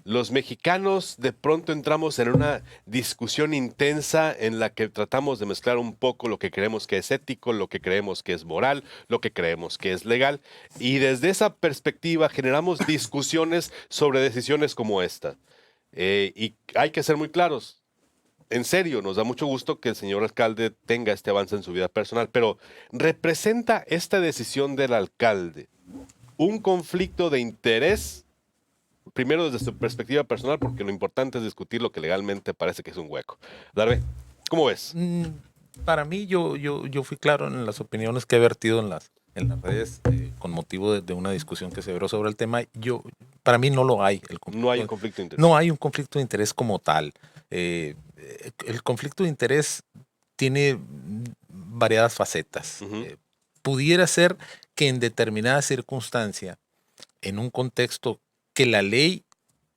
Los mexicanos de pronto entramos en una discusión intensa en la que tratamos de mezclar un poco lo que creemos que es ético, lo que creemos que es moral, lo que creemos que es legal, y desde esa perspectiva generamos discusiones sobre decisiones como esta. Y hay que ser muy claros. En serio, nos da mucho gusto que el señor alcalde tenga este avance en su vida personal, pero ¿representa esta decisión del alcalde un conflicto de interés? Primero desde su perspectiva personal, porque lo importante es discutir lo que legalmente parece que es un hueco. Darbe, ¿cómo ves? Mm, Para mí, yo fui claro en las opiniones que he vertido en las redes con motivo de una discusión que se abrió sobre el tema. Para mí no lo hay. No hay un conflicto de No interés. hay un conflicto de interés como tal. El conflicto de interés tiene variadas facetas. Ujú. Pudiera ser que en determinada circunstancia, en un contexto que la ley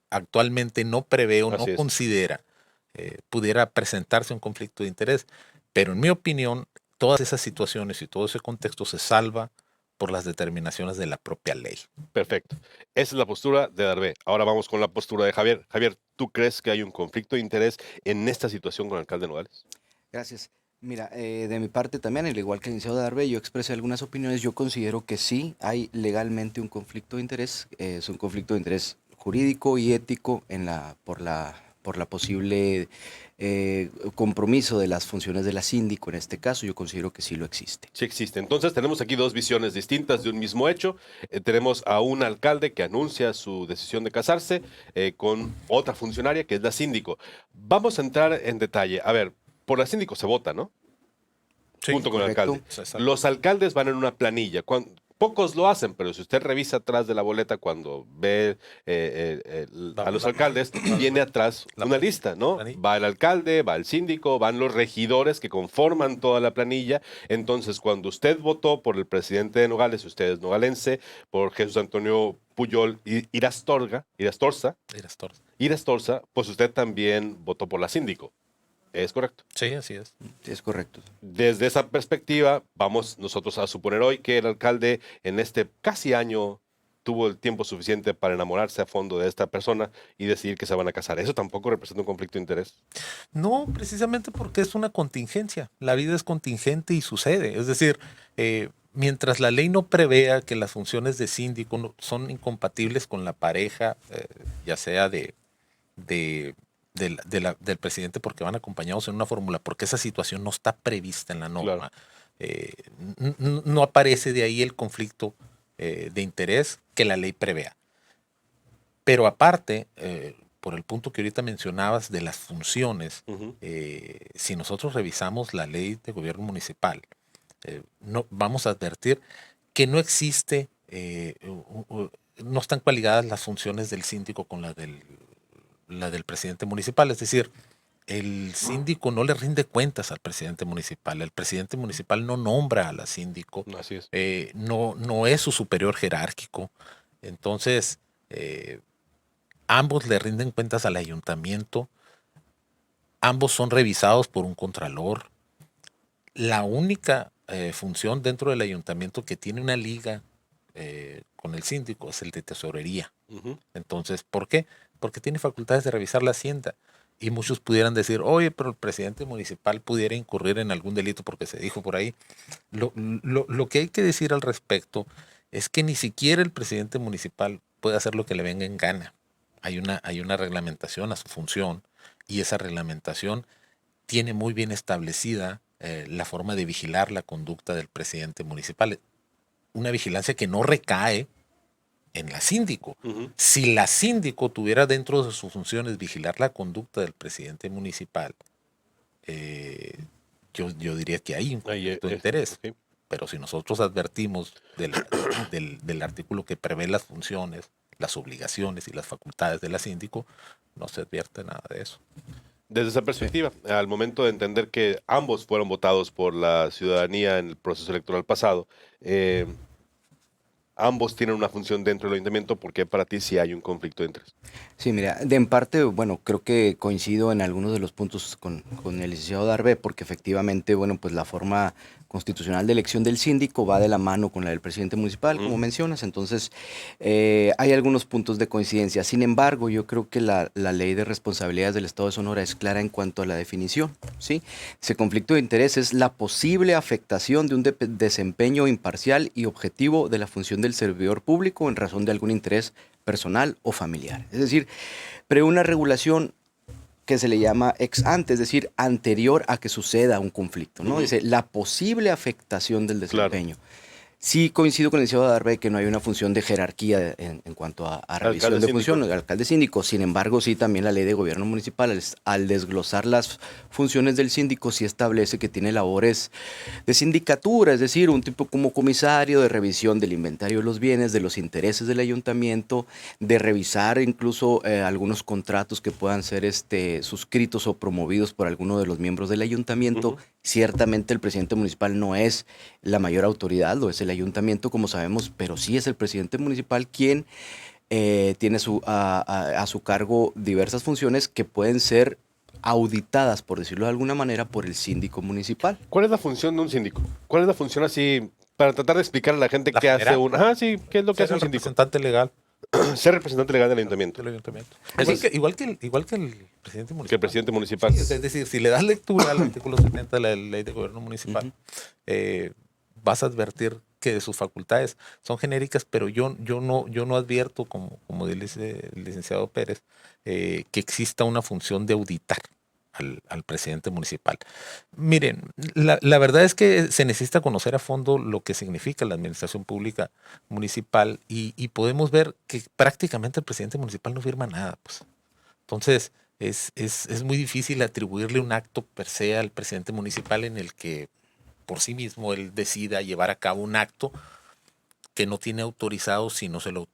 actualmente no prevé o no Así es. considera, pudiera presentarse un conflicto de interés. Pero en mi opinión, todas esas situaciones y todo ese contexto se salva por las determinaciones de la propia ley. Perfecto. Esa es la postura de Darbe. Ahora vamos con la postura de Javier. Javier, ¿tú crees que hay un conflicto de interés en esta situación con el alcalde Nogales? Gracias. Mira, de mi parte también, al igual que el licenciado Darbe, yo expresé algunas opiniones. Yo considero que sí hay legalmente un conflicto de interés. Es un conflicto de interés jurídico y ético por la posible compromiso de las funciones de la síndico. En este caso, yo considero que sí lo existe. Sí existe. Entonces tenemos aquí dos visiones distintas de un mismo hecho. Tenemos a un alcalde que anuncia su decisión de casarse con otra funcionaria que es la síndico. Vamos a entrar en detalle. A ver, por la síndico se vota, ¿no? Sí, Junto con el ¿Correcto? alcalde. Los alcaldes van en una planilla. Pocos lo hacen, pero si usted revisa atrás de la boleta cuando ve a los alcaldes, viene atrás una lista, ¿no? planilla. Va el alcalde, va el síndico, van los regidores que conforman toda la planilla. Entonces, cuando usted votó por el presidente de Nogales, usted es nogalense, por Jesús Antonio Puyol Irastorza, pues usted también votó por la síndico. ¿Es correcto? Sí, así es. Sí, es correcto. Desde esa perspectiva, vamos nosotros a suponer hoy que el alcalde en este casi año tuvo el tiempo suficiente para enamorarse a fondo de esta persona y decidir que se van a casar. ¿Eso tampoco representa un conflicto de interés? No, precisamente porque es una contingencia. La vida es contingente y sucede. Es decir, mientras la ley no prevea que las funciones de síndico son incompatibles con la pareja, ya sea del presidente porque van acompañados en una fórmula, porque esa situación no está prevista en la norma. Claro. No aparece de ahí el conflicto de interés que la ley prevea. Pero aparte, por el punto que ahorita mencionabas de las funciones, Ujú. si nosotros revisamos la ley de gobierno municipal, no, vamos a advertir que no existe, no están coaligadas las funciones del síndico con la del presidente municipal. Es decir, el síndico no le rinde cuentas al presidente municipal. El presidente municipal no nombra a la síndico, Así es. no es su superior jerárquico. Entonces, ambos le rinden cuentas al ayuntamiento, ambos son revisados por un contralor. La única función dentro del ayuntamiento que tiene una liga con el síndico es el de tesorería. Ujú. Entonces, ¿por qué? Porque tiene facultades de revisar la hacienda. Y muchos pudieran decir, oye, pero el presidente municipal pudiera incurrir en algún delito porque se dijo por ahí. Lo que hay que decir al respecto es que ni siquiera el presidente municipal puede hacer lo que le venga en gana. Hay una reglamentación a su función y esa reglamentación tiene muy bien establecida la forma de vigilar la conducta del presidente municipal. Una vigilancia que no recae en la síndico. Ujú. Si la síndico tuviera dentro de sus funciones vigilar la conducta del presidente municipal, eh, yo diría que hay un Ahí conflicto de interés. ok. Pero si nosotros advertimos del artículo que prevé las funciones, las obligaciones y las facultades de la síndico, no se advierte nada de eso. Desde esa Sí. perspectiva, al momento de entender que ambos fueron votados por la ciudadanía en el proceso electoral pasado, ambos tienen una función dentro del ayuntamiento, porque para ti sí hay un conflicto de interés. Sí, mira, en parte, bueno, creo que coincido en algunos de los puntos con el licenciado Darbe, porque efectivamente, bueno, pues la forma constitucional de elección del síndico va de la mano con la del presidente municipal, como mencionas. Entonces, hay algunos puntos de coincidencia. Sin embargo, yo creo que la ley de responsabilidades del Estado de Sonora es clara en cuanto a la definición, ¿sí? Ese conflicto de interés es la posible afectación de un desempeño imparcial y objetivo de la función del servidor público en razón de algún interés personal o familiar. Es decir, prevé una regulación que se le llama ex ante, es decir, anterior a que suceda un conflicto, ¿no? Dice, la posible afectación del desempeño. Sí coincido con el licenciado Darbe que no hay una función de jerarquía en cuanto a revisión de funciones, alcalde síndico. Sin embargo, sí también la ley de gobierno municipal, al desglosar las funciones del síndico, sí establece que tiene labores de sindicatura, es decir, un tipo como comisario de revisión del inventario de los bienes, de los intereses del ayuntamiento, de revisar incluso algunos contratos que puedan ser suscritos o promovidos por alguno de los miembros del ayuntamiento. Ciertamente el presidente municipal no es la mayor autoridad, lo es el ayuntamiento, como sabemos, pero sí es el presidente municipal quien tiene a su cargo diversas funciones que pueden ser auditadas, por decirlo de alguna manera, por el síndico municipal. ¿Cuál es la función de un síndico? ¿Cuál es la función así, para tratar de explicar a la gente qué hace un... sí, ¿qué es lo que hace un síndico? Representante legal. Ser representante legal del ayuntamiento. Igual que el presidente municipal. Que el presidente municipal. Sí, es decir, si le das lectura al artículo 70 de la ley de gobierno municipal, vas a advertir que sus facultades son genéricas, pero yo no advierto, como dice el licenciado Pérez, que exista una función de auditar al presidente municipal. Miren, la verdad es que se necesita conocer a fondo lo que significa la administración pública municipal y podemos ver que prácticamente el presidente municipal no firma nada, pues. Entonces, es muy difícil atribuirle un acto per se al presidente municipal en el que por sí mismo él decida llevar a cabo un acto que no tiene autorizado si no se lo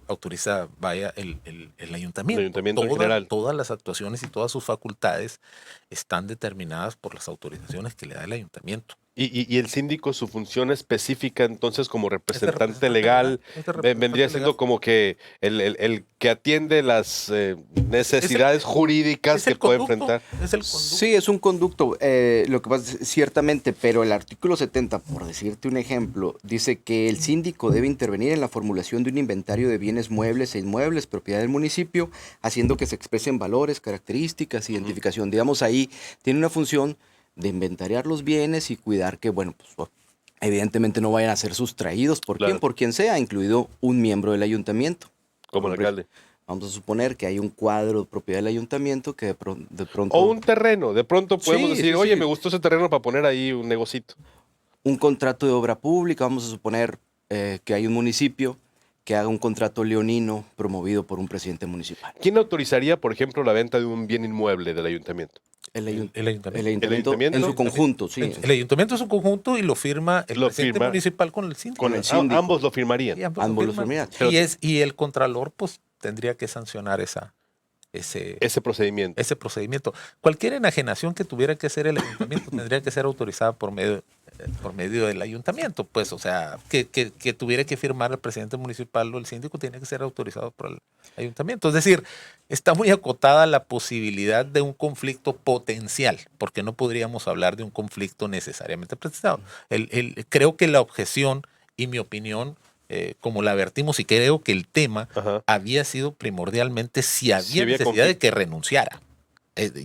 autoriza el ayuntamiento. El ayuntamiento en general. Todas las actuaciones y todas sus facultades están determinadas por las autorizaciones que le da el ayuntamiento. Y el síndico, su función específica, entonces, como representante legal, vendría siendo como que el que atiende las necesidades jurídicas que puede enfrentar. Es el conducto. Sí, es un conducto. Lo que pasa es ciertamente, pero el artículo 70, por decirte un ejemplo, dice que el síndico debe intervenir en la formulación de un inventario de bienes muebles e inmuebles, propiedad del municipio, haciendo que se expresen valores, características, identificación. Digamos, ahí tiene una función de inventariar los bienes y cuidar que, bueno, pues evidentemente no vayan a ser sustraídos por Claro. quién, por quien sea, incluido un miembro del ayuntamiento. Como el alcalde. Vamos a suponer que hay un cuadro de propiedad del ayuntamiento que de pronto... O un terreno. De pronto podemos Sí, decir, sí, oye, sí. me gustó ese terreno para poner ahí un negocito. Un contrato de obra pública, vamos a suponer que hay un municipio que haga un contrato leonino promovido por un presidente municipal. ¿Quién autorizaría, por ejemplo, la venta de un bien inmueble del ayuntamiento? El ayuntamiento. ayuntamiento en su conjunto, sí. El ayuntamiento es un conjunto y lo firma el presidente municipal con el síndico. Con el síndico. Ambos lo firmarían. Y Ambos lo firmarían. Y el contralor pues tendría que sancionar ese procedimiento. Cualquier enajenación que tuviera que hacer el ayuntamiento tendría que ser autorizada por medio del ayuntamiento, pues, o sea, que tuviera que firmar el presidente municipal o el síndico tiene que ser autorizado por el ayuntamiento. Es decir, está muy acotada la posibilidad de un conflicto potencial, porque no podríamos hablar de un conflicto necesariamente presentado. Creo que la objeción y mi opinión, como la vertimos, y creo que el tema había sido primordialmente si había necesidad de que renunciara.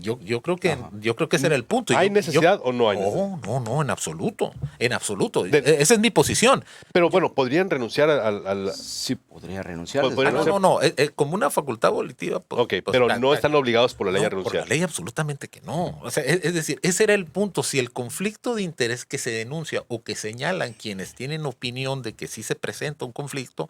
Yo creo que ese era el punto. ¿Hay necesidad o no hay necesidad? No, en absoluto. En absoluto. Esa es mi posición. Pero bueno, ¿podrían renunciar al...? Sí, podría renunciar. No. Como una facultad volitiva. Ok, pero no están obligados por la ley a renunciar. Por la ley absolutamente que no. O sea, es decir, ese era el punto. Si el conflicto de interés que se denuncia o que señalan quienes tienen opinión de que sí se presenta un conflicto,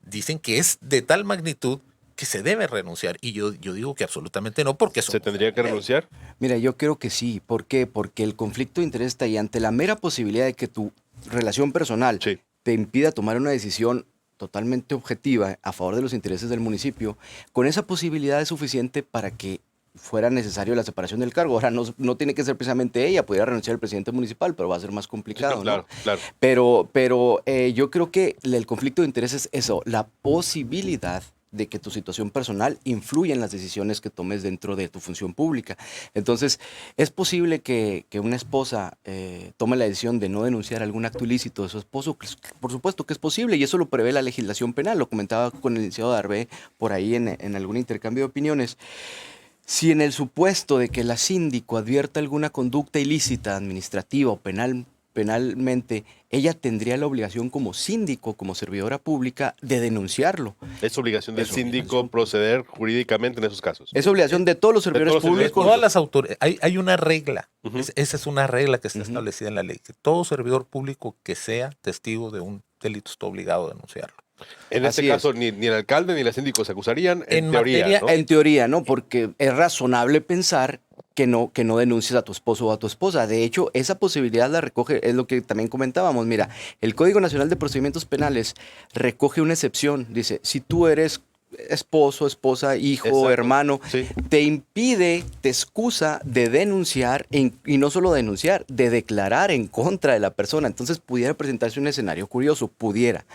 dicen que es de tal magnitud que se debe renunciar. Y yo digo que absolutamente no, porque eso... ¿Se tendría que renunciar? Mira, yo creo que sí. ¿Por qué? Porque el conflicto de interés está ahí ante la mera posibilidad de que tu relación personal te impida tomar una decisión totalmente objetiva a favor de los intereses del municipio. Con esa posibilidad es suficiente para que fuera necesario la separación del cargo. Ahora, no tiene que ser precisamente ella, podría renunciar el presidente municipal, pero va a ser más complicado, claro, ¿no? Claro. Pero yo creo que el conflicto de interés es eso, la posibilidad de que tu situación personal influye en las decisiones que tomes dentro de tu función pública. Entonces, es posible que una esposa tome la decisión de no denunciar algún acto ilícito de su esposo. Por supuesto que es posible, y eso lo prevé la legislación penal. Lo comentaba con el licenciado Darbe por ahí en algún intercambio de opiniones. Si en el supuesto de que la síndico advierta alguna conducta ilícita, administrativa o penalmente, ella tendría la obligación como síndico, como servidora pública, de denunciarlo. Es obligación del síndico proceder jurídicamente en esos casos. Es obligación de todos los servidores todos los servidores públicos. Todas las autoridades, hay una regla, Ujú. esa es una regla que está Ujú. establecida en la ley, que todo servidor público que sea testigo de un delito está obligado a denunciarlo. En este Así caso, ni el alcalde ni la síndico se acusarían, en En teoría, materia- ¿no? En teoría, ¿no? Porque es razonable pensar que no denuncies a tu esposo o a tu esposa. De hecho, esa posibilidad la recoge, es lo que también comentábamos. Mira, el Código Nacional de Procedimientos Penales recoge una excepción. Dice, si tú eres esposo, esposa, hijo, Exacto. hermano, Sí. te impide, te excusa de denunciar, y no solo denunciar, de declarar en contra de la persona. Entonces pudiera presentarse un escenario curioso, pudiera.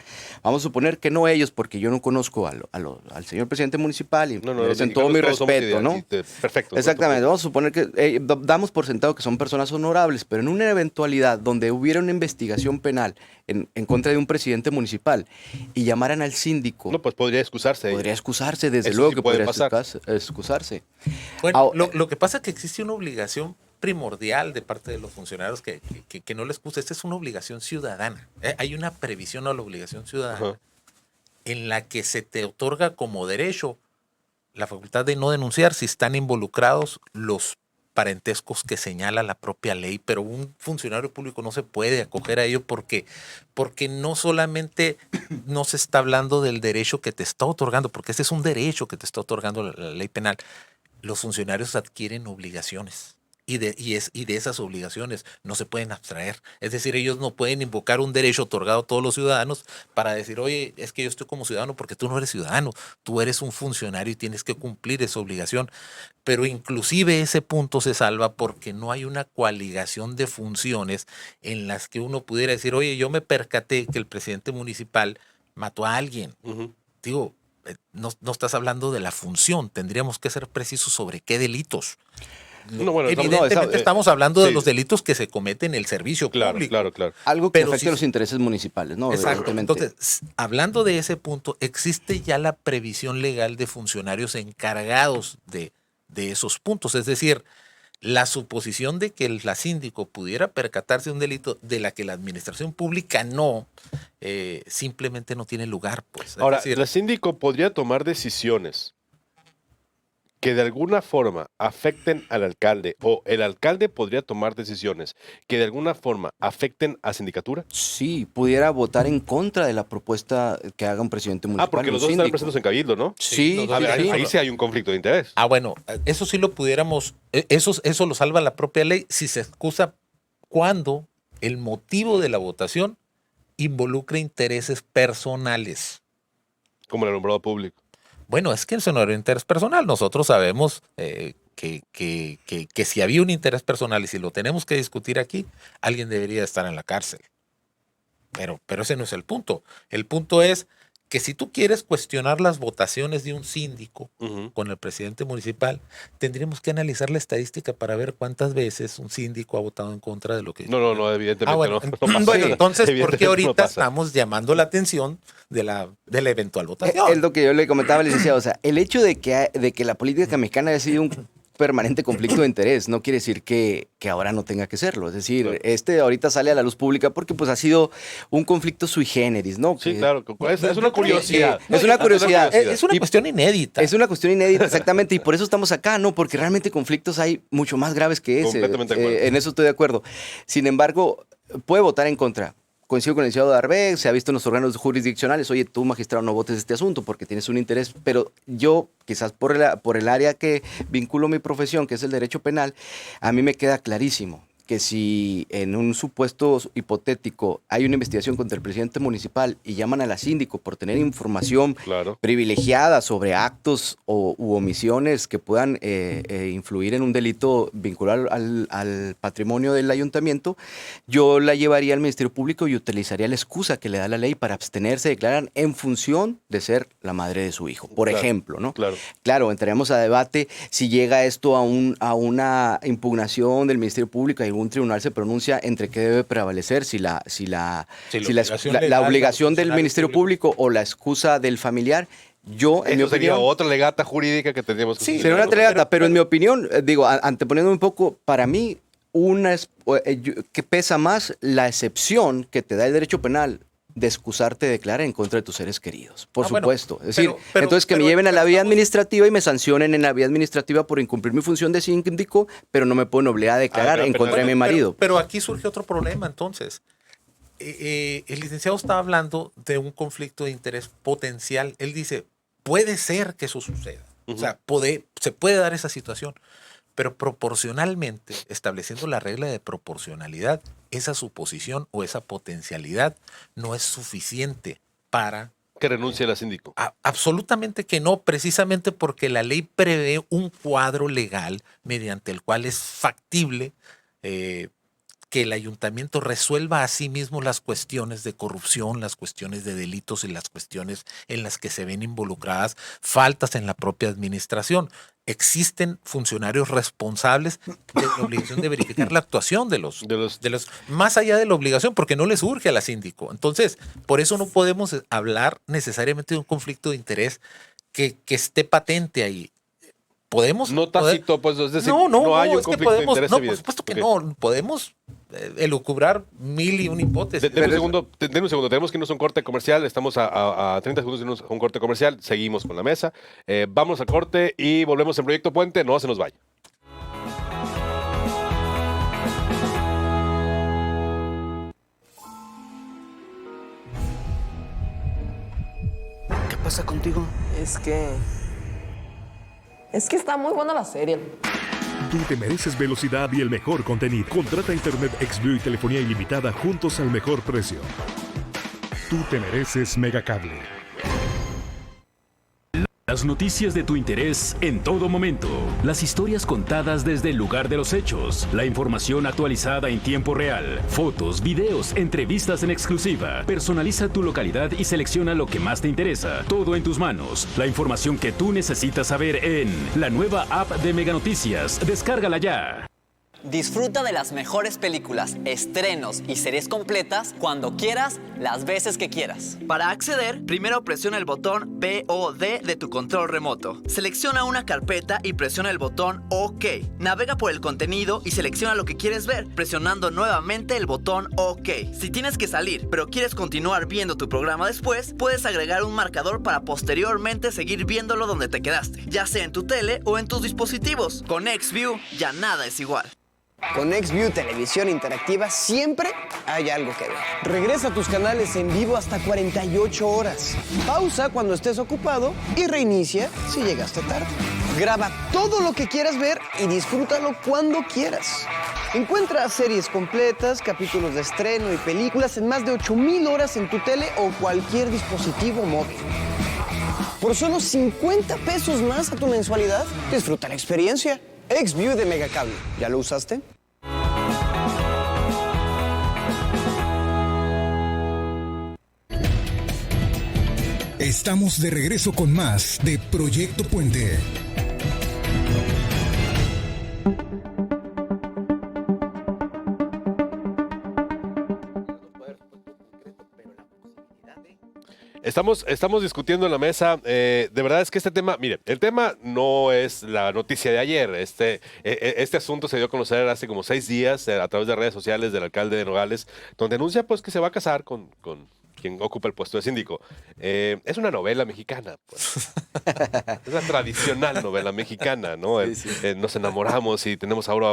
Vamos a suponer que no ellos, porque yo no conozco al señor presidente municipal y No, merecen los todo mi mexicanos todos somos respeto, ¿no? ideales, perfecto. Exactamente, vamos a suponer que damos por sentado que son personas honorables, pero en una eventualidad donde hubiera una investigación penal en contra de un presidente municipal y llamaran al síndico, No, pues podría excusarse. podría excusarse, desde Eso luego sí que puede podría pasar. excusarse. Bueno, Ah, lo que pasa es que existe una obligación primordial de parte de los funcionarios que no les gusta. Esta es una obligación ciudadana. Hay una previsión a la obligación ciudadana Ajá. en la que se te otorga como derecho la facultad de no denunciar si están involucrados los parentescos que señala la propia ley, pero un funcionario público no se puede acoger a ello porque no solamente no se está hablando del derecho que te está otorgando, porque ese es un derecho que te está otorgando la ley penal. Los funcionarios adquieren obligaciones y de esas obligaciones no se pueden abstraer. Es decir, ellos no pueden invocar un derecho otorgado a todos los ciudadanos para decir, oye, es que yo estoy como ciudadano, porque tú no eres ciudadano, tú eres un funcionario y tienes que cumplir esa obligación. Pero inclusive ese punto se salva porque no hay una coaligación de funciones en las que uno pudiera decir, oye, yo me percaté que el presidente municipal mató a alguien. Ujú. Digo, no estás hablando de la función, tendríamos que ser precisos sobre qué delitos. No, bueno, Evidentemente estamos hablando de sí. los delitos que se cometen en el servicio Claro, público. claro. algo que pero afecte sí- los intereses municipales, ¿no? Exacto. Evidentemente. Entonces, hablando de ese punto, existe ya la previsión legal de funcionarios encargados de esos puntos. Es decir, la suposición de que la síndico pudiera percatarse de un delito de la que la administración pública no, simplemente no tiene lugar. Pues. Es Ahora, decir, la síndico podría tomar decisiones que de alguna forma afecten al alcalde, o el alcalde podría tomar decisiones que de alguna forma afecten a sindicatura. Sí, pudiera votar en contra de la propuesta que haga un presidente municipal. Porque un los dos están síndico. presentes en cabildo, ¿no? Sí, los dos A ver, sí. ahí sí hay un conflicto de interés. bueno, eso sí lo pudiéramos, eso lo salva la propia ley si se excusa cuando el motivo de la votación involucra intereses personales. Como el alumbrado público. Bueno, es que eso no era un interés personal. Nosotros sabemos que si había un interés personal y si lo tenemos que discutir aquí, alguien debería estar en la cárcel. Pero ese no es el punto. El punto es que si tú quieres cuestionar las votaciones de un síndico Ujú. con el presidente municipal, tendríamos que analizar la estadística para ver cuántas veces un síndico ha votado en contra de lo que... No, evidentemente bueno, no pasa. bueno, entonces, ¿por Evidentemente qué no ahorita pasa. estamos llamando la atención de la eventual votación? Es lo que yo le comentaba al licenciado. O sea, el hecho de que la política mexicana haya sido un permanente conflicto de interés no quiere decir que ahora no tenga que serlo. Es decir, Claro. ahorita sale a la luz pública porque pues ha sido un conflicto sui generis, ¿no? Sí, Que- claro. Es una curiosidad. Es una curiosidad. Es una Y- cuestión inédita. Es una cuestión inédita, exactamente, y por eso estamos acá, ¿no? Porque realmente conflictos hay mucho más graves que ese. Completamente de acuerdo. En eso estoy de acuerdo. Sin embargo, puede votar en contra. Coincido con el licenciado Darbe, se ha visto en los órganos jurisdiccionales, oye, tú magistrado no votes este asunto porque tienes un interés, pero yo, quizás por el área que vinculo mi profesión, que es el derecho penal, a mí me queda clarísimo que si en un supuesto hipotético hay una investigación contra el presidente municipal y llaman a la síndico por tener información Claro. privilegiada sobre actos u omisiones que puedan influir en un delito vinculado al patrimonio del ayuntamiento, yo la llevaría al Ministerio Público y utilizaría la excusa que le da la ley para abstenerse de declarar en función de ser la madre de su hijo, por Claro, ejemplo, ¿no? claro. Claro, entraremos a debate si llega esto a una impugnación del Ministerio Público y algún tribunal se pronuncia entre qué debe prevalecer, si la obligación del Ministerio Público o la excusa del familiar. Yo, en mi Eso sería opinión, otra legata jurídica que tendríamos que sí, solucionar. sería una legata, pero en mi opinión, digo, anteponiendo un poco, para mí, que pesa más la excepción que te da el derecho penal de excusarte de declarar en contra de tus seres queridos, por supuesto. Es decir, entonces que me lleven a la vía administrativa y me sancionen en la vía administrativa por incumplir mi función de síndico, pero no me pueden obligar a declarar en contra de mi marido. Pero aquí surge otro problema, entonces. El licenciado está hablando de un conflicto de interés potencial. Él dice, puede ser que eso suceda. O sea, se puede dar esa situación. Pero proporcionalmente, estableciendo la regla de proporcionalidad, esa suposición o esa potencialidad no es suficiente para... Que renuncie la síndico. Absolutamente que no, precisamente porque la ley prevé un cuadro legal mediante el cual es factible que el ayuntamiento resuelva a sí mismo las cuestiones de corrupción, las cuestiones de delitos y las cuestiones en las que se ven involucradas faltas en la propia administración. Existen funcionarios responsables de la obligación de verificar la actuación de los más allá de la obligación, porque no les urge a la síndico. Entonces, por eso no podemos hablar necesariamente de un conflicto de interés que esté patente ahí. ¿Podemos? No tácito, pues, es decir, no hay un es que conflicto podemos, de interés no, evidente. por supuesto que no. Podemos elucubrar mil y una hipótesis. Denme un segundo, tenemos que irnos a un corte comercial, estamos a 30 segundos de irnos a un corte comercial, seguimos con la mesa, vamos al corte y volvemos en Proyecto Puente, no se nos vaya. ¿Qué pasa contigo? Es que está muy buena la serie. Tú te mereces velocidad y el mejor contenido. Contrata Internet Xview y telefonía ilimitada juntos al mejor precio. Tú te mereces Megacable. Las noticias de tu interés en todo momento. Las historias contadas desde el lugar de los hechos. La información actualizada en tiempo real. Fotos, videos, entrevistas en exclusiva. Personaliza tu localidad y selecciona lo que más te interesa. Todo en tus manos. La información que tú necesitas saber en la nueva app de Mega Noticias. Descárgala ya. Disfruta de las mejores películas, estrenos y series completas cuando quieras, las veces que quieras. Para acceder, primero presiona el botón POD de tu control remoto. Selecciona una carpeta y presiona el botón OK. Navega por el contenido y selecciona lo que quieres ver, presionando nuevamente el botón OK. Si tienes que salir, pero quieres continuar viendo tu programa después, puedes agregar un marcador para posteriormente seguir viéndolo donde te quedaste, ya sea en tu tele o en tus dispositivos. Con Xview ya nada es igual. Con Xview Televisión Interactiva siempre hay algo que ver. Regresa a tus canales en vivo hasta 48 horas. Pausa cuando estés ocupado y reinicia si llegaste tarde. Graba todo lo que quieras ver y disfrútalo cuando quieras. Encuentra series completas, capítulos de estreno y películas en más de 8,000 horas en tu tele o cualquier dispositivo móvil. Por solo 50 pesos más a tu mensualidad, disfruta la experiencia. Xview de Megacable. ¿Ya lo usaste? Estamos de regreso con más de Proyecto Puente. Estamos discutiendo en la mesa, de verdad es que este tema, mire, el tema no es la noticia de ayer, este asunto se dio a conocer hace como 6 días a través de redes sociales del alcalde de Nogales, donde anuncia pues que se va a casar con quien ocupa el puesto de síndico. Es una novela mexicana, pues. Es una tradicional novela mexicana, ¿no? Nos enamoramos y tenemos ahora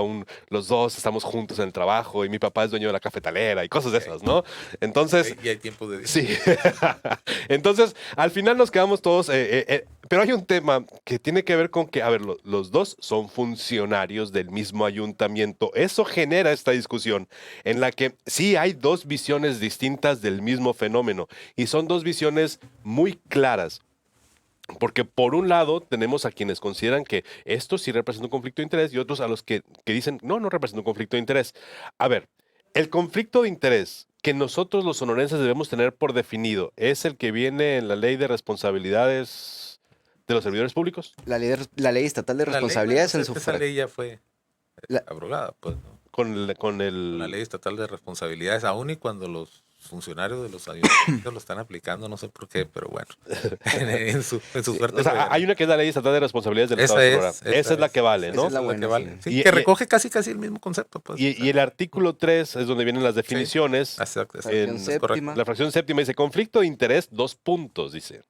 los dos estamos juntos en el trabajo y mi papá es dueño de la cafetalera y cosas de esas, ¿no? Entonces... Y hay tiempo de... Sí. Entonces, al final nos quedamos todos... Pero hay un tema que tiene que ver con que, a ver, los dos son funcionarios del mismo ayuntamiento. Eso genera esta discusión en la que sí hay dos visiones distintas del mismo fenómeno y son dos visiones muy claras. Porque por un lado tenemos a quienes consideran que esto sí representa un conflicto de interés y otros a los que dicen no representa un conflicto de interés. A ver, el conflicto de interés que nosotros los sonorenses debemos tener por definido es el que viene en la ley de responsabilidades de los servidores públicos. La ley estatal de La ley, responsabilidades bueno, en su esa ley ya fue La- abrogada, pues, ¿no? Con La ley estatal de responsabilidades, aún y cuando los funcionarios de los ayuntamientos lo están aplicando, no sé por qué, pero bueno, en su suerte. O sea, hay una que es la ley estatal de responsabilidades del Esa Estado de es, Sonora. Esa es la que vale, esa ¿no? es la buena, que vale. sí. Sí, Y- que y- recoge casi el mismo concepto. Pues, Y el artículo 3 es donde vienen las definiciones. Exacto, Fracción es correcto. séptima. La fracción séptima dice, conflicto de interés, 2 puntos, dice.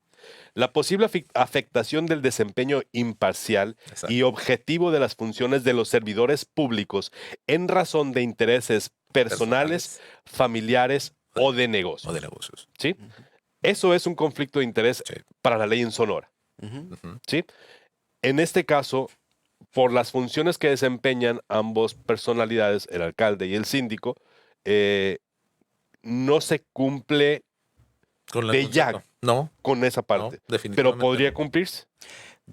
La posible afectación del desempeño imparcial Exacto. y objetivo de las funciones de los servidores públicos en razón de intereses personales, familiares o de negocio. O de negocios. ¿Sí? Eso es un conflicto de interés Sí. para la ley en Sonora. Ujú. Ujú. ¿Sí? En este caso, por las funciones que desempeñan ambos personalidades, el alcalde y el síndico, no se cumple Con la de ya concepto. No, con esa no, parte. definitivamente. Pero podría no. cumplirse.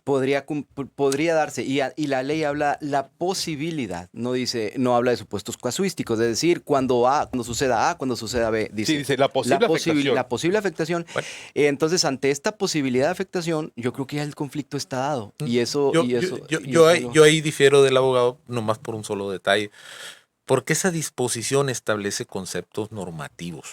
Podría darse, y la ley habla la posibilidad, no habla de supuestos casuísticos, es decir, cuando suceda A, cuando suceda B, dice. Sí, dice la posible afectación. La posible afectación. Bueno. Entonces, ante esta posibilidad de afectación, yo creo que ya el conflicto está dado. Y eso... Yo ahí difiero del abogado, nomás por un solo detalle, porque esa disposición establece conceptos normativos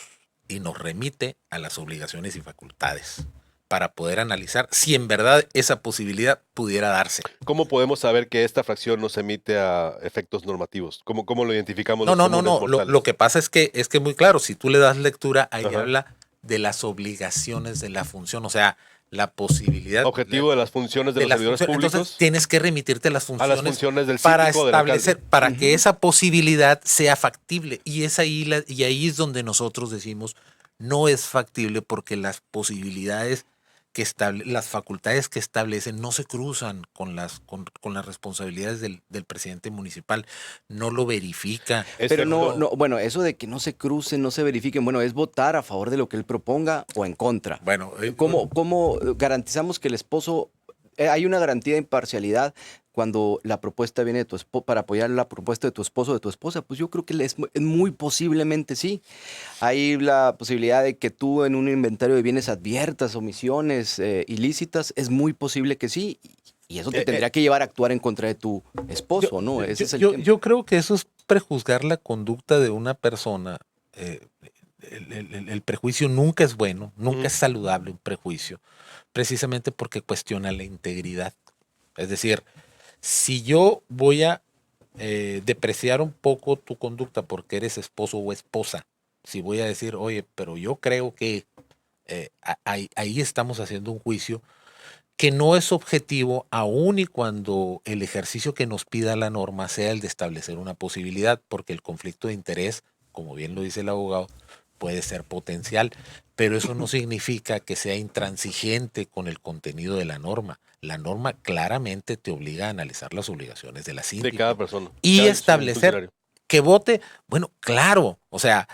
y nos remite a las obligaciones y facultades para poder analizar si en verdad esa posibilidad pudiera darse. ¿Cómo podemos saber que esta fracción nos emite a efectos normativos? ¿Cómo lo identificamos? No, los no, no, comunes no. mortales? Lo que pasa es que muy claro, si tú le das lectura, ahí Ajá. habla de las obligaciones de la función, o sea, la posibilidad Objetivo de las funciones de los las servidores funciones. públicos Entonces tienes que remitirte a las a las funciones, funciones del para síndico o del establecer, alcalde. para que esa posibilidad sea factible. Y es ahí, y ahí es donde nosotros decimos, no es factible porque las posibilidades las facultades que establecen no se cruzan con las responsabilidades del presidente municipal, no lo verifica. Pero bueno, eso de que no se crucen, no se verifiquen, bueno, es votar a favor de lo que él proponga o en contra. Bueno, ¿Cómo garantizamos que el esposo... hay una garantía de imparcialidad cuando la propuesta viene de tu esposo, para apoyar la propuesta de tu esposo o de tu esposa? Pues yo creo que es muy posiblemente sí. Hay la posibilidad de que tú en un inventario de bienes adviertas omisiones ilícitas, es muy posible que sí. Y eso te tendría que llevar a actuar en contra de tu esposo, ¿no? Ese es el tema. Yo creo que eso es prejuzgar la conducta de una persona. El prejuicio nunca es bueno, nunca es saludable un prejuicio, precisamente porque cuestiona la integridad. Es decir, si yo voy a depreciar un poco tu conducta porque eres esposo o esposa, si voy a decir, oye, pero yo creo que ahí estamos haciendo un juicio que no es objetivo, aun y cuando el ejercicio que nos pida la norma sea el de establecer una posibilidad, porque el conflicto de interés, como bien lo dice el abogado, puede ser potencial, pero eso no significa que sea intransigente con el contenido de la norma. La norma claramente te obliga a analizar las obligaciones de la síndica. De cada persona. Y Cada establecer funcionario. que vote, bueno, claro, o sea,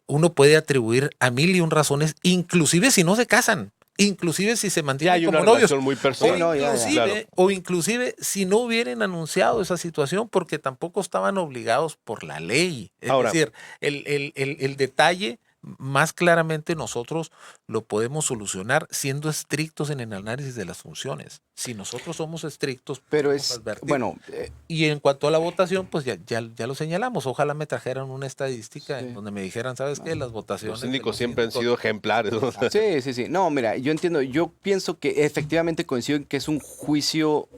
uno puede atribuir a 1001 razones, inclusive si no se casan, inclusive si se Ya mantienen hay como una novios. relación muy personal. no, ya, ya. Claro. O inclusive si no hubieran anunciado esa situación porque tampoco estaban obligados por la ley. Es Ahora, decir, el detalle más claramente nosotros lo podemos solucionar siendo estrictos en el análisis de las funciones. Si nosotros somos estrictos, Pero podemos es, advertir. bueno, Y en cuanto a la votación, pues ya lo señalamos. Ojalá me trajeran una estadística Sí. en donde me dijeran, ¿sabes qué? Las votaciones. Los de síndicos los siempre han síndicos- sido ejemplares. ¿no? sí. No, mira, yo entiendo. Yo pienso que efectivamente coincido en que es un juicio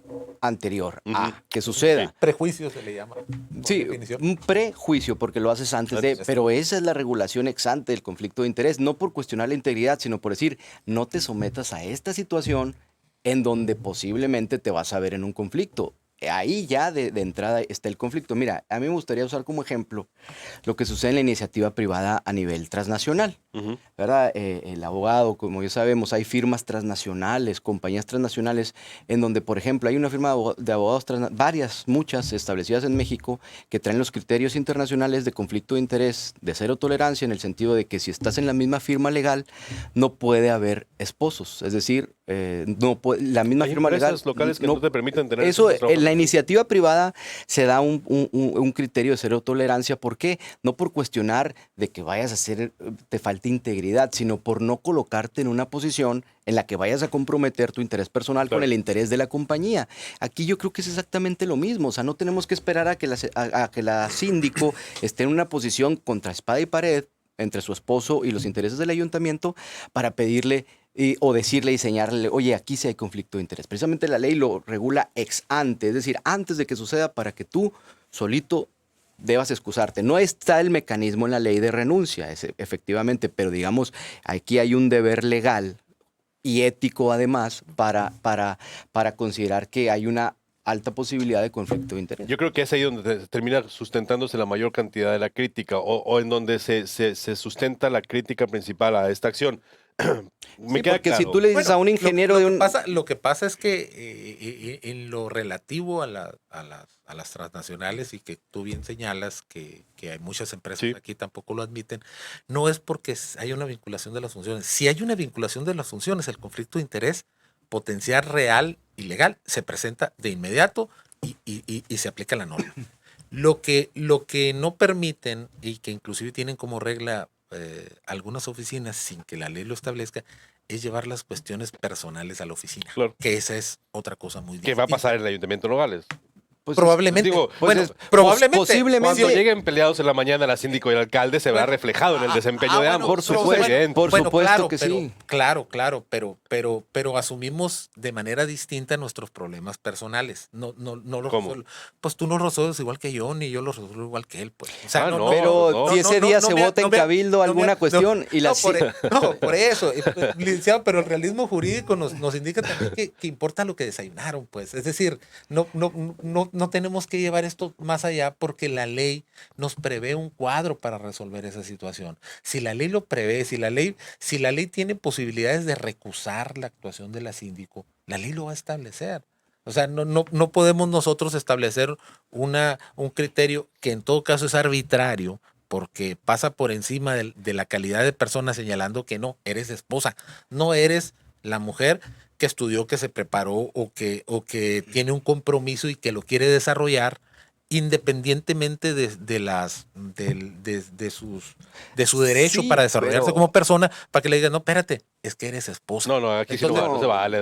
anterior a que suceda. Prejuicio se le llama. por Sí, definición. un prejuicio porque lo haces antes de, pero esa es la regulación ex ante del conflicto de interés, no por cuestionar la integridad, sino por decir, no te sometas a esta situación en donde posiblemente te vas a ver en un conflicto. Ahí ya de entrada está el conflicto. Mira, a mí me gustaría usar como ejemplo lo que sucede en la iniciativa privada a nivel transnacional. ¿verdad? El abogado, como ya sabemos, hay firmas transnacionales, compañías transnacionales, en donde, por ejemplo, hay una firma de abogados, muchas establecidas en México, que traen los criterios internacionales de conflicto de interés, de cero tolerancia, en el sentido de que si estás en la misma firma legal, no puede haber esposos. Es decir, la misma Hay firma legal empresas locales que no te permiten tener eso. esos En la iniciativa privada se da un criterio de cero tolerancia. ¿Por qué? No por cuestionar de que vayas a hacer, te falte integridad, sino por no colocarte en una posición en la que vayas a comprometer tu interés personal con el interés de la compañía. Aquí yo creo que es exactamente lo mismo. O sea, no tenemos que esperar a que la síndico esté en una posición contra espada y pared entre su esposo y los intereses del ayuntamiento para pedirle o decirle y señalarle, oye, aquí sí hay conflicto de interés. Precisamente la ley lo regula ex ante, es decir, antes de que suceda, para que tú solito debas excusarte. No está el mecanismo en la ley de renuncia, efectivamente, pero digamos, aquí hay un deber legal y ético además para considerar que hay una alta posibilidad de conflicto de interés. Yo creo que es ahí donde termina sustentándose la mayor cantidad de la crítica o en donde se sustenta la crítica principal a esta acción. Me queda porque claro. si tú le dices a un ingeniero lo que pasa es que en lo relativo a las transnacionales, y que tú bien señalas que hay muchas empresas aquí tampoco lo admiten, no es porque hay una vinculación de las funciones. Si hay una vinculación de las funciones, el conflicto de interés potencial real y legal se presenta de inmediato y se aplica la norma. Lo que no permiten, y que inclusive tienen como regla algunas oficinas sin que la ley lo establezca, es llevar las cuestiones personales a la oficina. Claro. Que esa es otra cosa muy distinta. ¿Qué va a pasar en el Ayuntamiento de Nogales? Probablemente. Probablemente. Posiblemente. Cuando lleguen peleados en la mañana la síndico y el alcalde, se verá reflejado en el desempeño de ambos. Por supuesto que sí. Claro, pero asumimos de manera distinta nuestros problemas personales. No los ¿Cómo? Pues tú no los resuelves igual que yo, ni yo los resuelvo igual que él. Pues. O sea, pero si ese día se vota en cabildo alguna cuestión y la por eso, licenciado, pero el realismo jurídico nos indica también que importa lo que desayunaron, pues. Es decir, no tenemos que llevar esto más allá, porque la ley nos prevé un cuadro para resolver esa situación. Si la ley lo prevé, si la ley tiene posibilidades de recusar la actuación de la síndico, la ley lo va a establecer. O sea, no podemos nosotros establecer un criterio que en todo caso es arbitrario, porque pasa por encima de la calidad de persona, señalando que no, eres esposa, no eres la mujer que estudió, que se preparó o que tiene un compromiso y que lo quiere desarrollar independientemente de su derecho para desarrollarse como persona, para que le digan, no, espérate, es que eres esposa. No, aquí entonces, no se vale.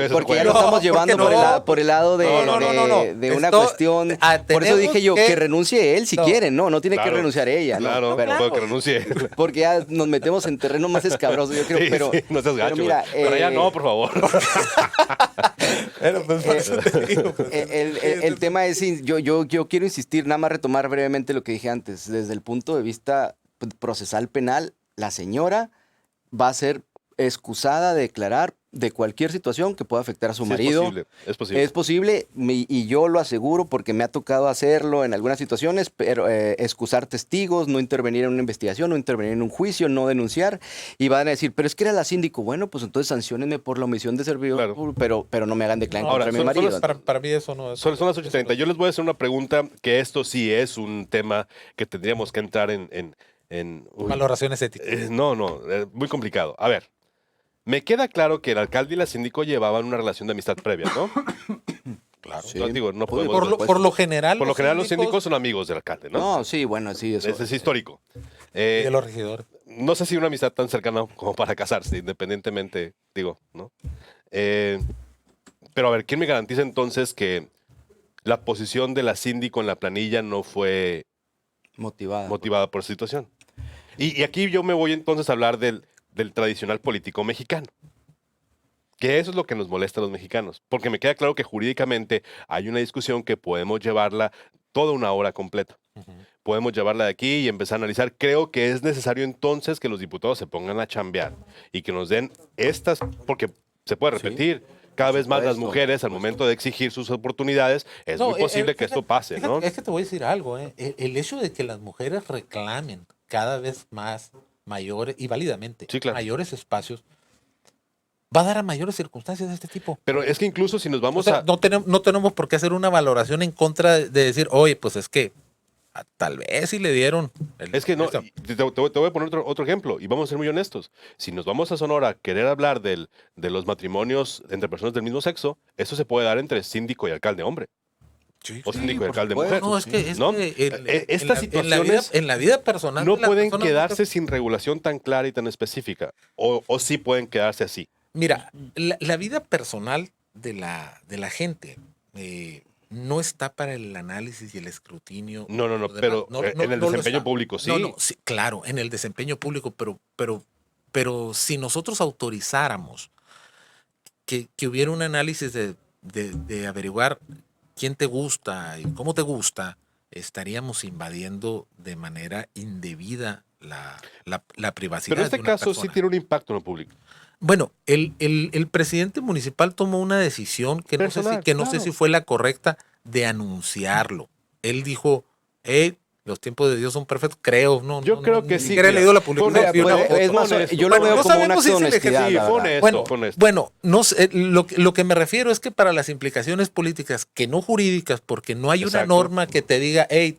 Porque ya lo estamos llevando por el lado de una cuestión. Por eso dije yo, que renuncie él si quiere, no tiene que renunciar ella. Claro, pero que renuncie. Porque ya nos metemos en terreno más escabroso, yo creo, pero... no seas gacho, mira, pero ya no, por favor. El tema es, yo quiero insistir, nada más retomar brevemente lo que dije antes. Desde el punto de vista procesal penal, la señora va a ser excusada de declarar de cualquier situación que pueda afectar a su marido. Es posible, y yo lo aseguro porque me ha tocado hacerlo en algunas situaciones, pero excusar testigos, no intervenir en una investigación, no intervenir en un juicio, no denunciar, y van a decir, pero es que era la síndico. Bueno, pues entonces sanciónenme por la omisión de servidor, pero no me hagan declarar contra mi marido. Para mí eso no es... Son las 8:30. Yo les voy a hacer una pregunta, que esto sí es un tema que tendríamos que entrar en valoraciones éticas. Muy complicado. A ver, me queda claro que el alcalde y la síndico llevaban una relación de amistad previa, ¿no? Claro. Sí. Entonces, digo, no podemos, por lo general los síndicos son amigos del alcalde, ¿no? No, sí, bueno, sí, eso. Ese es histórico. Y de los regidores. No sé si una amistad tan cercana como para casarse, independientemente, digo, ¿no? Pero a ver, ¿quién me garantiza entonces que la posición de la síndico en la planilla no fue motivada por esa situación? Y aquí yo me voy entonces a hablar del tradicional político mexicano. Que eso es lo que nos molesta a los mexicanos. Porque me queda claro que jurídicamente hay una discusión que podemos llevarla toda una hora completa. Podemos llevarla de aquí y empezar a analizar. Creo que es necesario entonces que los diputados se pongan a chambear y que nos den estas, porque se puede repetir. Cada vez más las mujeres, al momento de exigir sus oportunidades, es muy posible que esto pase, ¿no? Es que te voy a decir algo, El hecho de que las mujeres reclamen cada vez más mayores, y válidamente, Sí, claro. mayores espacios, va a dar a mayores circunstancias de este tipo. Pero es que incluso si nos O vamos sea, a... no tenemos por qué hacer una valoración en contra de decir, oye, pues es que tal vez sí le dieron. Es que no, te voy a poner otro ejemplo y vamos a ser muy honestos. Si nos vamos a Sonora a querer hablar de los matrimonios entre personas del mismo sexo, eso se puede dar entre síndico y alcalde hombre. Sí, O síndico y por alcalde supuesto. mujer. No, es que, ¿no? en Estas situaciones en la vida personal no de la pueden persona, quedarse sin regulación tan clara y tan específica. O sí pueden quedarse así. Mira, la vida personal de la gente no está para el análisis y el escrutinio. No, de los pero demás. en el lo desempeño está. público sí. Sí, claro, en el desempeño público, pero si nosotros autorizáramos que hubiera un análisis de averiguar quién te gusta y cómo te gusta, estaríamos invadiendo de manera indebida la privacidad. Pero en este de una caso sí persona. tiene un impacto en lo público. Bueno, el presidente municipal tomó una decisión que no sé Personal, no sé claro. si fue la correcta de anunciarlo. Él dijo, hey, los tiempos de Dios son perfectos, creo. Yo creo que ni sí, siquiera he mira, leído la fue publicación. honesto, vi una Pues, foto. es más, honesto. yo lo Bueno, veo no como un sabemos acto si de es el honestidad, Sí, la fue verdad. honesto, Bueno, fue honesto. bueno, no sé, lo que me refiero es que para las implicaciones políticas, que no jurídicas, porque no hay una Exacto. norma que te diga, hey,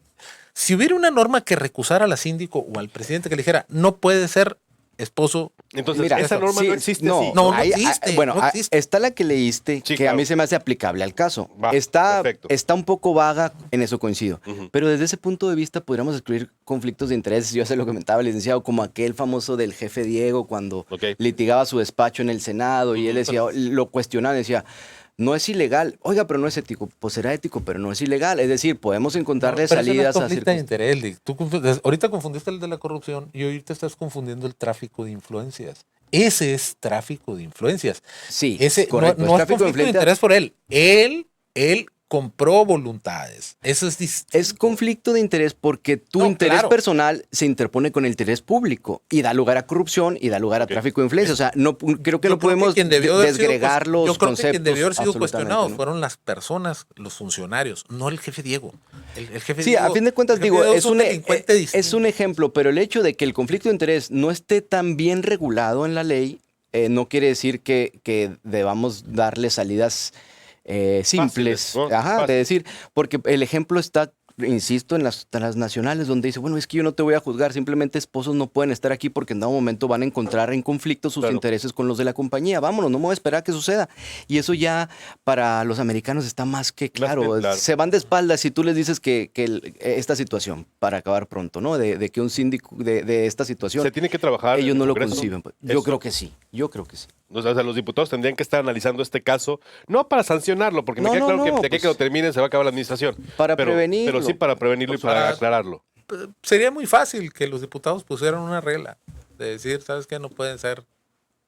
si hubiera una norma que recusara al síndico o al presidente que le dijera, no puede ser esposo. Entonces, Mira, esa norma sí, no existe. no, sí. No, ahí- existe, bueno, no existe. está la que leíste, Sí, que a claro. mí se me hace aplicable al caso. Va, Está perfecto. un poco vaga, en eso coincido. Ujú. Pero desde ese punto de vista podríamos excluir conflictos de intereses. Yo se lo comentaba, licenciado, como aquel famoso del jefe Diego cuando Ok. litigaba su despacho en el Senado y él decía, lo cuestionaba y decía, no es ilegal. Oiga, pero no es ético. Pues será ético, pero no es ilegal. Es decir, podemos encontrarle Pero eso no es salidas a conflicto de circunstancias. interés, Lick. Ahorita confundiste el de la corrupción y ahorita estás confundiendo el tráfico de influencias. Ese es tráfico de influencias. Sí, Ese correcto. no es tráfico de conflicto de influencias. interés por él. Él compró voluntades. Eso es distinto. Es conflicto de interés porque tu No, interés claro. personal se interpone con el interés público y da lugar a corrupción y da lugar a tráfico de influencia. O sea, creo que Yo no creo que podemos quien debió haber sido desgregar los yo creo conceptos. que quien debió haber sido absolutamente, cuestionado ¿no? fueron las personas, los funcionarios, no el jefe Diego. El jefe Sí, Diego, a fin de cuentas, el jefe digo, Diego es un delincuente es distinto. un ejemplo, pero el hecho de que el conflicto de interés no esté tan bien regulado en la ley no quiere decir que debamos darle salidas simples. Fáciles, ¿no? Ajá, de Fáciles. decir, porque el ejemplo está, insisto, en las transnacionales donde dice, bueno, es que yo no te voy a juzgar, simplemente esposos no pueden estar aquí porque en dado momento van a encontrar en conflicto sus Claro. intereses con los de la compañía. Vámonos, no me voy a esperar a que suceda. Y eso ya para los americanos está más que claro. claro. Se van de espaldas si tú les dices que esta situación, para acabar pronto, ¿no? De que un síndico de esta situación, Se tiene que trabajar. ellos en no el lo Congreso. conciben. Pues. Yo Eso. creo que sí, yo creo que sí. O sea, los diputados tendrían que estar analizando este caso, no para sancionarlo, porque me No, queda no, claro que no, de aquí pues, que lo terminen se va a acabar la administración. para pero, prevenirlo. Pero sí para prevenirlo y para aclararlo. Sería muy fácil que los diputados pusieran una regla de decir, ¿sabes qué? No pueden ser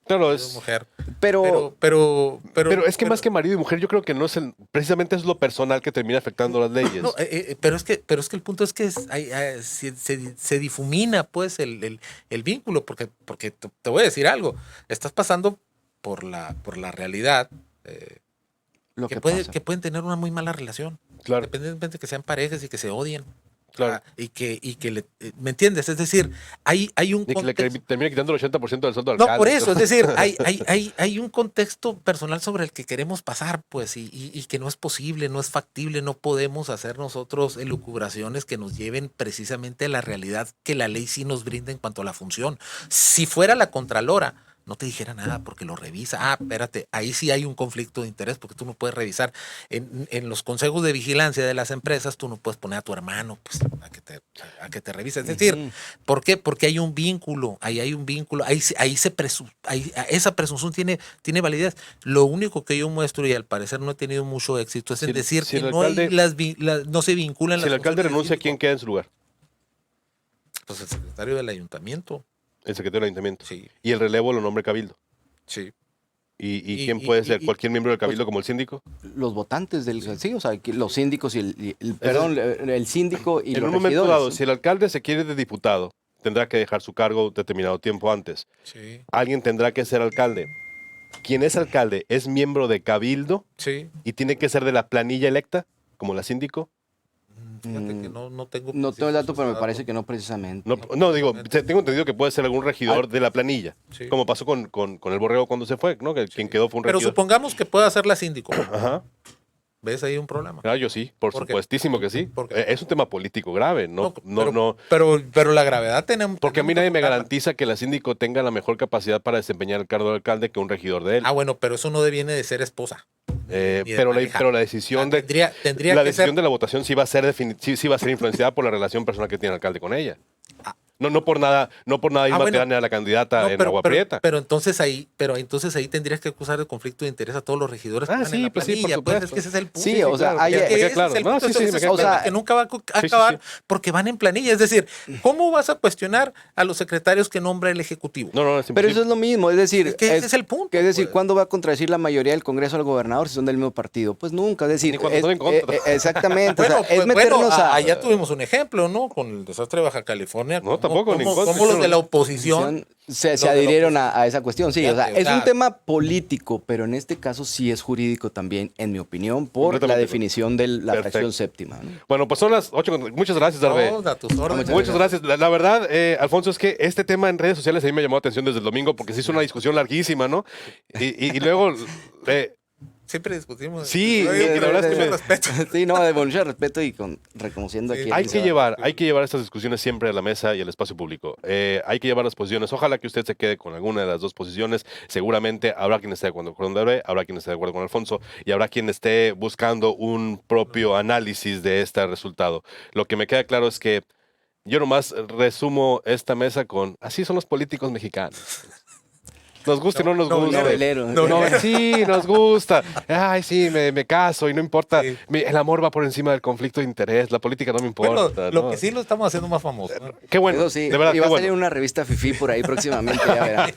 Claro, marido y es, mujer. Pero, Pero es que más que marido y mujer, yo creo que no es precisamente es lo personal que termina afectando las leyes. No, pero es que el punto es que se difumina pues el vínculo, porque te voy a decir algo, estás pasando por la realidad lo que que pasa. pueden tener una muy mala relación, Claro. independientemente de que sean parejas y que se odien. Claro. Y que ¿me entiendes? Es decir, hay un De que le contexto. termina quitando el 80% del sueldo al No, alcalde. por eso, es decir, hay un contexto personal sobre el que queremos pasar, pues, y que no es posible, no es factible, no podemos hacer nosotros elucubraciones que nos lleven precisamente a la realidad que la ley sí nos brinda en cuanto a la función. Si fuera la Contralora, no te dijera nada porque lo revisa. Ah, espérate, ahí sí hay un conflicto de interés porque tú no puedes revisar. En los consejos de vigilancia de las empresas, tú no puedes poner a tu hermano pues, a que te revise. Es decir, ¿por qué? Porque hay un vínculo, ahí hay un vínculo, esa presunción tiene validez. Lo único que yo muestro, y al parecer no he tenido mucho éxito, es en Si- decir si que el no, alcalde- no se vinculan Si las el alcalde funciones del renuncia, ¿quién síndico. queda en su lugar? Pues el secretario del ayuntamiento. El secretario del ayuntamiento. Sí, Y el relevo lo nombra el cabildo. sí. ¿Y Y- quién y- puede y- ser? y- ¿Cualquier miembro del cabildo como el síndico? Los votantes del sí, o sea, que los síndicos y el síndico y En los un momento regidores, dado, ¿no? si el alcalde se quiere de diputado, tendrá que dejar su cargo determinado tiempo antes. Sí, Alguien tendrá que ser alcalde. Quien es alcalde es miembro de cabildo sí. y tiene que ser de la planilla electa, como la síndico. Fíjate que no tengo... No tengo el dato, pero me ese parece que no precisamente. No, digo, tengo entendido que puede ser algún regidor de la planilla, Sí. como pasó con el Borrego cuando se fue, ¿no? Que quien quedó fue un Pero regidor. supongamos que pueda ser la síndico. Ajá. ¿Ves ahí un problema? Ah, yo sí, por ¿Por qué? supuestísimo que sí. ¿Por qué? Es un tema político grave, no. Pero la gravedad tenemos... Porque a mí tenemos nadie que me tocarla. garantiza que la síndico tenga la mejor capacidad para desempeñar el cargo de alcalde que un regidor de él. Ah, bueno, pero eso no deviene de ser esposa. ni de Pero pareja. la decisión Ah, tendría la que decisión ser- de la votación sí va a ser sí va a ser influenciada por la relación personal que tiene el alcalde con ella. Ah. No por nada Irma bueno. Terán a la candidata No, en Agua Prieta. pero entonces ahí tendrías que acusar de conflicto de interés a todos los regidores que Ah, están en sí, la pues sí, por planilla. Pues es supuesto. que ese es el punto. Sí, o sea, hay- Es que me queda ese es claro. el No, punto. sí, sí, Ese me es queda un claro. tema que nunca va a sí, acabar sí. porque van en planilla. Es decir, ¿cómo vas a cuestionar a los secretarios que nombra el Ejecutivo? No, es Pero eso imposible. es lo mismo, es decir, Es que ese es el punto, Es decir, pues. ¿cuándo va a contradecir la mayoría del Congreso al gobernador si son del mismo partido? Pues nunca, es decir, Ni cuando son en contra. exactamente, Bueno, o sea, es pues, meternos a allá tuvimos un ejemplo, ¿no? Con el desastre de Baja California. No, tampoco, ni en cómo contra. los de la oposición se los de la adhirieron a esa cuestión, sí, o sea, Fíjate, es un tema político, pero en este caso sí es jurídico también, en mi opinión, por la Completamente. definición de la Perfecto. fracción séptima, ¿no? Bueno, pues son las 8. Muchas gracias, Darbe. No, a tus órdenes. Muchas gracias. La verdad, Alfonso, es que este tema en redes sociales a mí me llamó la atención desde el domingo porque se hizo una discusión larguísima, ¿no? Y luego... Siempre discutimos. Sí, Yo y digo la verdad es que mucho respeto. Sí, no, de mucho respeto y reconociendo Sí. aquí. Hay que llevar estas discusiones siempre a la mesa y al espacio público. Hay que llevar las posiciones. Ojalá que usted se quede con alguna de las dos posiciones. Seguramente habrá quien esté de acuerdo con Darbe, habrá quien esté de acuerdo con Alfonso y habrá quien esté buscando un propio análisis de este resultado. Lo que me queda claro es que yo nomás resumo esta mesa con así son los políticos mexicanos. Nos gusta y no nos gusta. Novelero. Sí, nos gusta. Ay, sí, me caso y no importa. Sí. El amor va por encima del conflicto de interés. La política no me Bueno, importa. lo ¿no? que sí lo estamos haciendo más famoso, ¿no? Qué bueno. Eso sí, de verdad, y qué va a bueno. salir una revista FIFI por ahí próximamente, ya verán.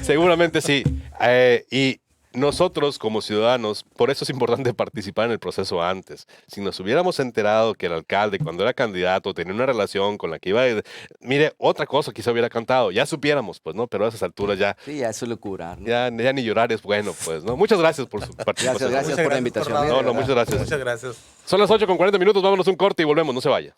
Seguramente sí. Y nosotros como ciudadanos, por eso es importante participar en el proceso antes. Si nos hubiéramos enterado que el alcalde cuando era candidato tenía una relación con la que iba a... Mire, otra cosa quizá hubiera cantado. Ya supiéramos, pues, ¿no? Pero a esas alturas ya, Sí, ya eso es locura, ¿no? ya ni llorar es bueno, pues, ¿no? Muchas gracias por su participación. Gracias por la invitación. Raúl. No, muchas gracias. Muchas gracias. Son las 8:40, vámonos un corte y volvemos, no se vaya.